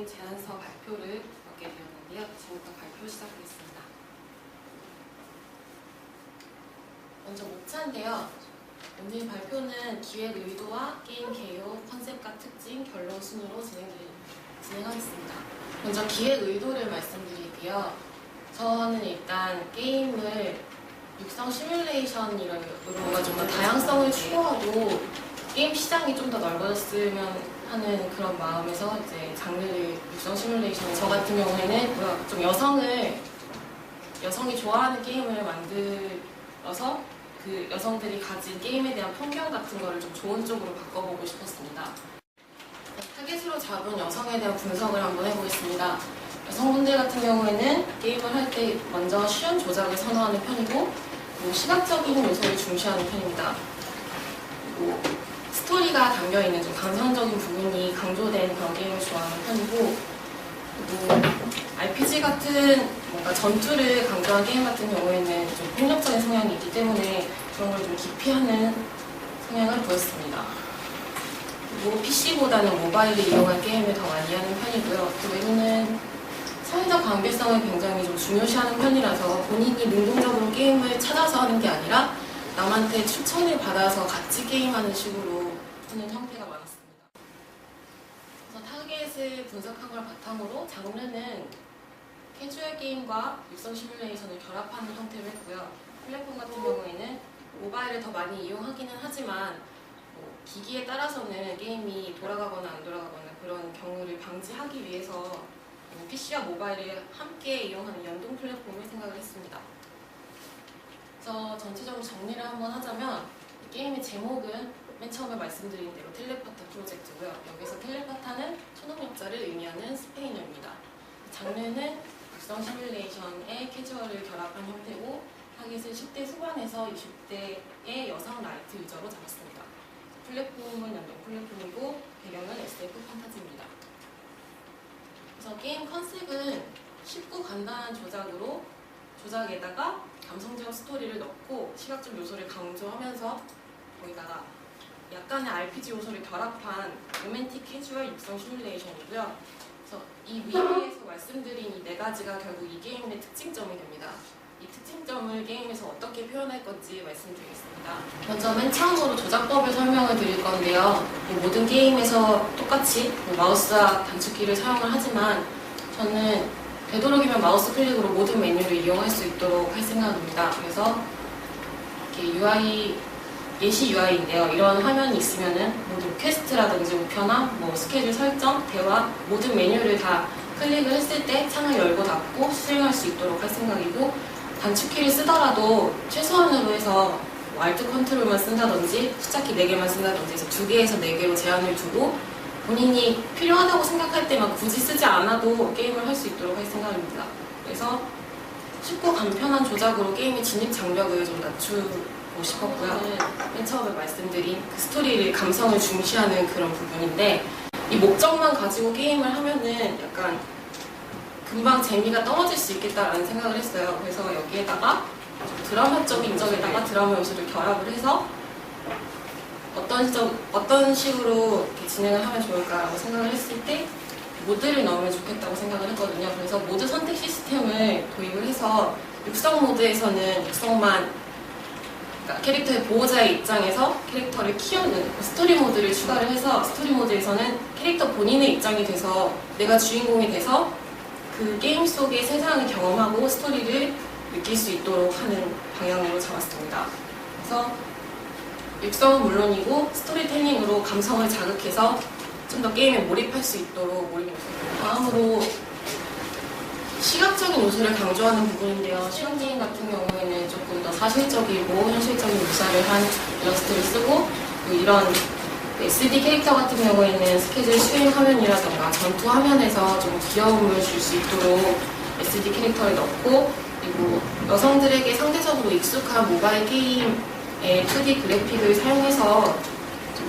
게임 제안서 발표를 받게 되었는데요. 지금부터 발표 시작하겠습니다. 먼저 목차인데요. 오늘 발표는 기획 의도와 게임 개요, 컨셉과 특징, 결론 순으로 진행하겠습니다. 먼저 기획 의도를 말씀드릴게요. 저는 일단 게임을 육성 시뮬레이션으로 좀 더 다양성을 추구하고 게임 시장이 좀 더 넓어졌으면 하는 그런 마음에서 이제 장르를 육성 시뮬레이션, 저 같은 경우에는 좀 여성이 좋아하는 게임을 만들어서 그 여성들이 가진 게임에 대한 편견 같은 거를 좀 좋은 쪽으로 바꿔보고 싶었습니다. 타겟으로 잡은 여성에 대한 분석을 한번 해보겠습니다. 여성분들 같은 경우에는 게임을 할 때 먼저 쉬운 조작을 선호하는 편이고, 시각적인 요소를 중시하는 편입니다. 그리고 스토리가 담겨있는 좀 감성적인 부분이 강조된 그런 게임을 좋아하는 편이고, 그리고 RPG 같은 뭔가 전투를 강조한 게임 같은 경우에는 좀 폭력적인 성향이 있기 때문에 그런 걸 좀 기피하는 성향을 보였습니다. 그리고 PC보다는 모바일을 이용한 게임을 더 많이 하는 편이고요. 그 외에는 사회적 관계성을 굉장히 좀 중요시하는 편이라서 본인이 능동적으로 게임을 찾아서 하는 게 아니라 남한테 추천을 받아서 같이 게임하는 식으로 하는 형태가 많았습니다. 그래서 타겟을 분석한 걸 바탕으로 장르는 캐주얼 게임과 육성 시뮬레이션을 결합하는 형태로 했고요. 플랫폼 같은 경우에는 모바일을 더 많이 이용하기는 하지만 기기에 따라서는 게임이 돌아가거나 안 돌아가거나 그런 경우를 방지하기 위해서 PC와 모바일을 함께 이용하는 연동 플랫폼을 생각을 했습니다. 그래서 전체적으로 정리를 한번 하자면 이 게임의 제목은 맨 처음에 말씀드린 대로 텔레파타 프로젝트고요. 여기서 텔레파타는 초능력자를 의미하는 스페인어입니다. 장르는 육성 시뮬레이션의 캐주얼을 결합한 형태고, 타겟을 10대 후반에서 20대의 여성 라이트 유저로 잡았습니다. 플랫폼은 연동 플랫폼이고 배경은 SF 판타지입니다. 그래서 게임 컨셉은 쉽고 간단한 조작에다가 감성적 스토리를 넣고 시각적 요소를 강조하면서 거기다가 약간의 RPG 요소를 결합한 로맨틱 캐주얼 육성 시뮬레이션이고요. 그래서 이 위에서 말씀드린 이 네 가지가 결국 이 게임의 특징점이 됩니다. 이 특징점을 게임에서 어떻게 표현할 건지 말씀드리겠습니다. 먼저 맨 처음으로 조작법을 설명을 드릴 건데요. 모든 게임에서 똑같이 마우스와 단축키를 사용을 하지만 저는 되도록이면 마우스 클릭으로 모든 메뉴를 이용할 수 있도록 할 생각입니다. 그래서 이렇게 예시 UI인데요. 이런 화면이 있으면은 모든 퀘스트라든지 우편화, 스케줄 설정, 대화 모든 메뉴를 다 클릭을 했을 때 창을 열고 닫고 수행할 수 있도록 할 생각이고, 단축키를 쓰더라도 최소한으로 해서 Alt 컨트롤만 쓴다든지 숫자키 4개만 쓴다든지 해서 2개에서 4개로 제한을 두고 본인이 필요하다고 생각할 때만 굳이 쓰지 않아도 게임을 할 수 있도록 할 생각입니다. 그래서 쉽고 간편한 조작으로 게임의 진입 장벽을 좀 낮추고 싶었고요. 맨 처음에 말씀드린 그 스토리를, 감성을 중시하는 그런 부분인데, 이 목적만 가지고 게임을 하면은 약간 금방 재미가 떨어질 수 있겠다라는 생각을 했어요. 그래서 여기에다가 드라마적인 점에다가 드라마 요소를 결합을 해서 어떤 식으로 이렇게 진행을 하면 좋을까라고 생각을 했을 때 모드를 넣으면 좋겠다고 생각을 했거든요. 그래서 모드 선택 시스템을 도입을 해서 육성 모드에서는 육성만, 그러니까 캐릭터의 보호자의 입장에서 캐릭터를 키우는 스토리 모드를 추가를 해서, 스토리 모드에서는 캐릭터 본인의 입장이 돼서 내가 주인공이 돼서 그 게임 속의 세상을 경험하고 스토리를 느낄 수 있도록 하는 방향으로 잡았습니다. 그래서 육성은 물론이고 스토리텔링으로 감성을 자극해서 좀 더 게임에 몰입할 수 있도록 몰입 요소입니다. 다음으로 시각적인 요소를 강조하는 부분인데요. 시각 게임 같은 경우에는 조금 더 사실적이고 현실적인 묘사를 한 일러스트를 쓰고, 이런 SD 캐릭터 같은 경우에는 스케줄 수행 화면이라던가 전투 화면에서 좀 귀여움을 줄 수 있도록 SD 캐릭터를 넣고, 그리고 여성들에게 상대적으로 익숙한 모바일 게임의 2D 그래픽을 사용해서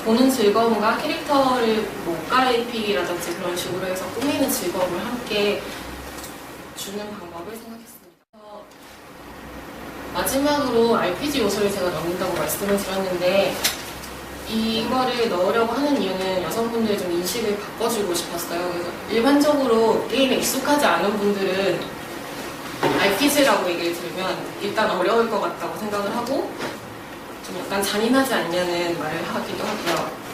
보는 즐거움과 캐릭터를 옷 갈아입히기라든지 그런 식으로 해서 꾸미는 즐거움을 함께 주는 방법을 생각했습니다. 마지막으로 RPG 요소를 제가 넣는다고 말씀을 드렸는데, 이거를 넣으려고 하는 이유는 여성분들의 좀 인식을 바꿔주고 싶었어요. 그래서 일반적으로 게임에 익숙하지 않은 분들은 RPG라고 얘기를 들으면 일단 어려울 것 같다고 생각을 하고 좀 약간 잔인하지 않냐는 말을 하기도 하고요.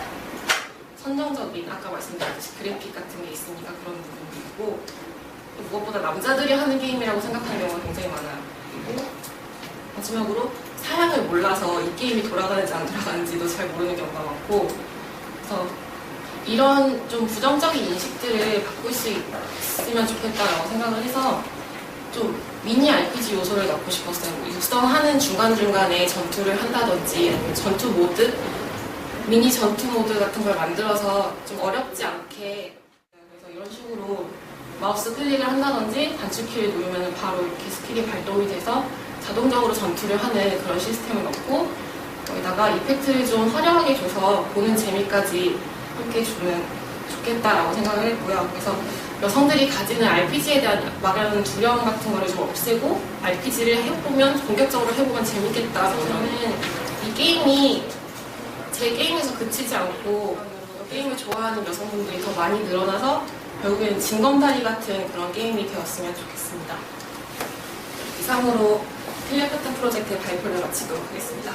선정적인, 아까 말씀드렸듯이 그래픽 같은 게 있으니까 그런 부분도 있고, 무엇보다 남자들이 하는 게임이라고 생각하는 경우가 굉장히 많아요. 그리고 마지막으로 사양을 몰라서 이 게임이 돌아가는지 안 돌아가는지도 잘 모르는 경우가 많고, 그래서 이런 좀 부정적인 인식들을 바꿀 수 있으면 좋겠다라고 생각을 해서 좀 미니 RPG 요소를 넣고 싶었어요. 육성하는 중간중간에 전투를 한다든지 아니면 전투 모드? 미니 전투 모드 같은 걸 만들어서 좀 어렵지 않게, 그래서 이런 식으로 마우스 클릭을 한다든지 단축키를 누르면 바로 이렇게 스킬이 발동이 돼서 자동적으로 전투를 하는 그런 시스템을 넣고, 거기다가 이펙트를 좀 화려하게 줘서 보는 재미까지 함께 주면 좋겠다라고 생각을 했고요. 그래서 여성들이 가지는 RPG에 대한 막연한 두려움 같은 거를 좀 없애고 RPG를 해보면, 본격적으로 해보면 재밌겠다. 저는 이 게임이 제 게임에서 그치지 않고 게임을 좋아하는 여성분들이 더 많이 늘어나서 결국에는 징검다리 같은 그런 게임이 되었으면 좋겠습니다. 이상으로 필리아파트 프로젝트의 발표를 마치도록 하겠습니다.